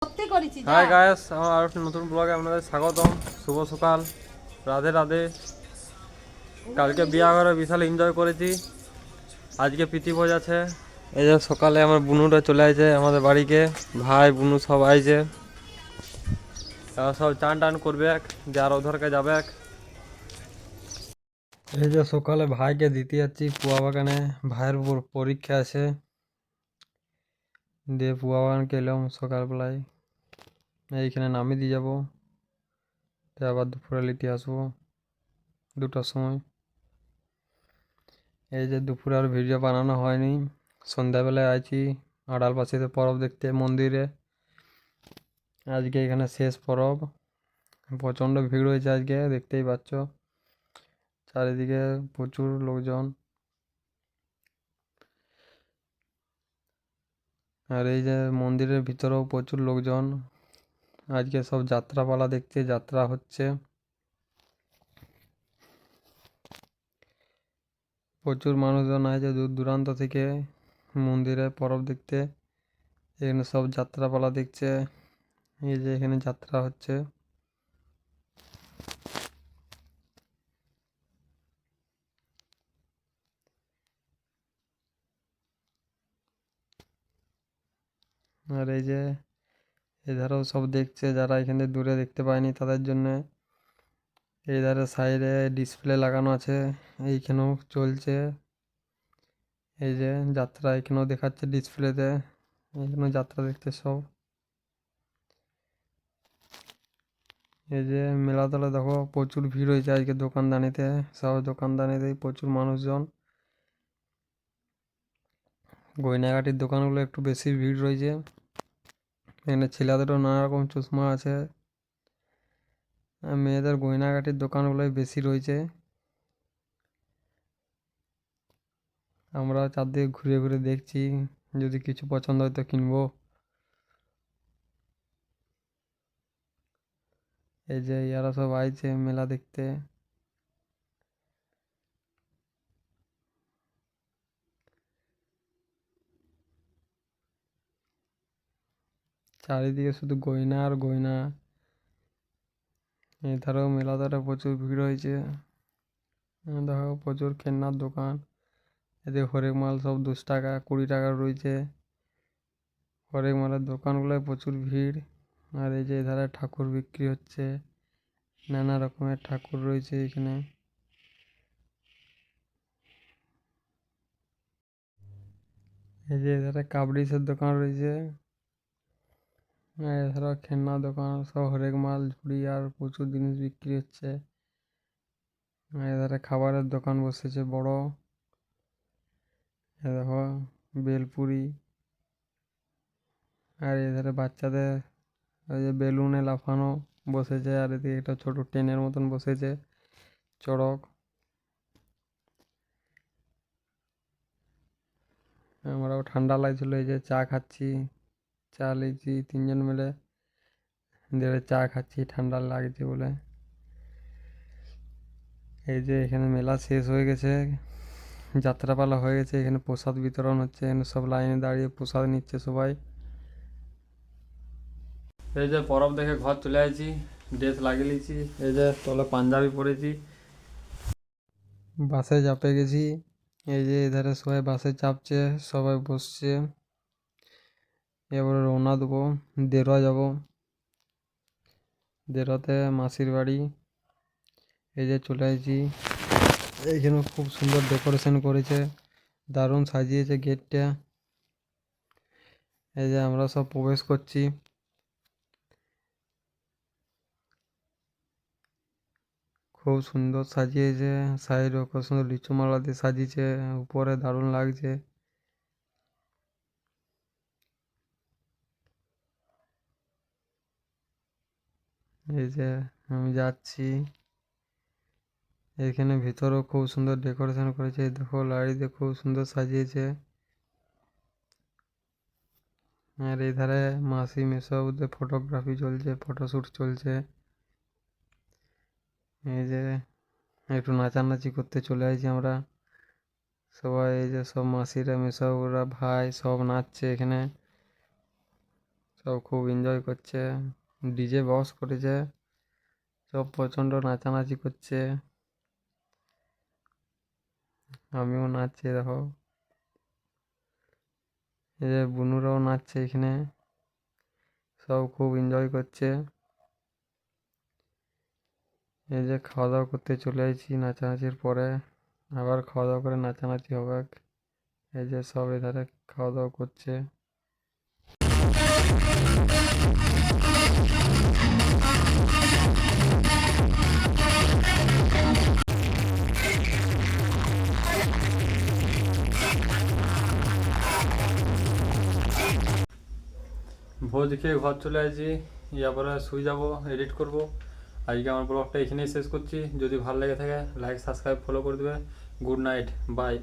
Hi guys, আমার আর একটা নতুন ব্লগে আপনাদের স্বাগতম। শুভ সকাল, রাধে রাধে। কালকে বিয়া করে বিশাল এনজয় করেছি। আজকে প্রীতিভোজ আছে। এই যে সকালে আমার বুনুটা চলে আসছে আমাদের বাড়িকে। ভাই বুনু সব আইছে, তারা সব চান টান করবে, যার ওধরকে যাবে। এই যে সকালে ভাইকে দিতে যাচ্ছি পুয়া বাগানে। ভাইয়ের উপর পরীক্ষা আছে, দিয়ে পুয়া বাগানকে এলাম সকালবেলায়। এইখানে নামিয়ে দিয়ে যাবো, আবার দুপুরে লিতে আসবো 2টার সময়। এই যে দুপুরে আর ভিডিও বানানো হয়নি, সন্ধ্যাবেলায় আছি আড়ালবাসীতে পরব দেখতে মন্দিরে। আজকে এখানে শেষ পরব, প্রচণ্ড ভিড় হয়েছে আজকে, দেখতেই পাচ্ছ চারিদিকে প্রচুর লোকজন। আর এই যে মন্দিরের ভিতরেও প্রচুর লোকজন। আজকে সব যাত্রাপালা দেখতে, যাত্রা হচ্ছে। প্রচুর মানুষজন আছে দূর দূরান্ত থেকে মন্দিরে পরব দেখতে। এখানে সব যাত্রাপালা দেখছে। এই যে এখানে যাত্রা হচ্ছে। আর এই যে এধারেও সব দেখছে, যারা এখানে দূরে দেখতে পায়নি তাদের জন্য। এই ধারে সাইডে ডিসপ্লে লাগানো আছে, এইখানেও চলছে। এই যে যাত্রা এখানেও দেখাচ্ছে ডিসপ্লেতে, এখানেও যাত্রা দেখতে সব। এই যে মেলাতলা দেখো প্রচুর ভিড় হয়েছে আজকে দোকানদানিতে, সব দোকানদানিতে প্রচুর মানুষজন। গয়নাগাটির দোকানগুলো একটু বেশি ভিড় রয়েছে। এখানে ছেলেদেরও নানা রকম চশমা আছে, আর মেয়েদের গয়নাগাটির দোকানগুলোই বেশি রয়েছে। আমরা চারদিকে ঘুরে ঘুরে দেখছি, যদি কিছু পছন্দ হয় তো কিনবো। এই যে ইয়ারা সব আইছে মেলা দেখতে। চারিদিকে শুধু গয়না আর গয়না। এধারেও মেলা ধারে প্রচুর ভিড় হয়েছে। দেখো প্রচুর খেলনার দোকান। এদিকে হরেক মাল সব 10 টাকা 20 টাকা রয়েছে। হরেক মালের দোকানগুলোয় প্রচুর ভিড়। আর এই যে এধারে ঠাকুর বিক্রি হচ্ছে, নানা রকমের ঠাকুর রয়েছে এখানে। এই যে এধারে কাবড়িসের দোকান রয়েছে। এছাড়াও খেলনা দোকান, সব হরেক মাল ঝুড়ি আর প্রচুর জিনিস বিক্রি হচ্ছে। এধারে খাবারের দোকান বসেছে বড়। এ দেখো বেলপুরি। আর এধারে বাচ্চাদের ওই যে বেলুনে লাফানো বসেছে, আর এদিকে একটা ছোট ট্রেনের মতন বসেছে চড়ক। আমরাও ঠান্ডা লাগছিল, এই যে চা খাচ্ছি, চা লিয়েছি 3জন মিলে, দিয়ে চা খাচ্ছি ঠান্ডা লাগছে বলে। এই যে এখানে মেলা শেষ হয়ে গেছে, যাত্রাপালা হয়ে গেছে, এখানে প্রসাদ বিতরণ হচ্ছে, এখানে সব লাইনে দাঁড়িয়ে প্রসাদ নিচ্ছে সবাই। এই যে পরব দেখে ঘর চলে আসছি, ড্রেস লাগিয়ে নিয়েছি, এই যে তলে পাঞ্জাবি পরেছি, বাসে চাপে গেছি। এই যে এধারে সবাই বাসে চাপছে, সবাই বসছে। এবারে রওনা দেবো, দেরোয়া যাব। দেরোয়াতে মাসির বাড়ি। এই যে চলে আসছি। এইখানে খুব সুন্দর ডেকোরেশন করেছে, দারুণ সাজিয়েছে গেটটা। এই যে আমরা সব প্রবেশ করছি। খুব সুন্দর সাজিয়েছে, সাইডে খুব সুন্দর লিচু মালা দিয়ে সাজিয়েছে, উপরে দারুণ লাগছে। এই যে আমি যাচ্ছি, এখানে ভিতরেও খুব সুন্দর ডেকোরেশন করেছে, দেখো লাইট দিয়ে খুব সুন্দর সাজিয়েছে। আর এই ধারে মাসি মেসোদের ফটোগ্রাফি চলছে, ফটোশ্যুট চলছে। এই যে একটু নাচানাচি করতে চলে আসছি আমরা সবাই। এই যে সব মাসিরা মেসোরা ভাই সব নাচছে এখানে, সব খুব এনজয় করছে, ডিজে বক্স করেছে, সব প্রচণ্ড নাচানাচি করছে, আমিও নাচছি দেখো, এই যে বুনুরাও নাচছে এখানে, সব খুব এনজয় করছে। এই যে খাওয়া দাওয়া করতে চলে আসছি নাচানাচির পরে, আবার খাওয়া দাওয়া করে নাচানাচি হবে। এই যে সব এধারে খাওয়া দাওয়া করছে। ভোজ খেয়ে ঘর চলে আসছি, পরে শুয়ে যাবো, এডিট করব। আজকে আমার ব্লগটা এখানেই শেষ করছি। যদি ভালো লেগে থাকে লাইক সাবস্ক্রাইব ফলো করে দেবে। Good night, by.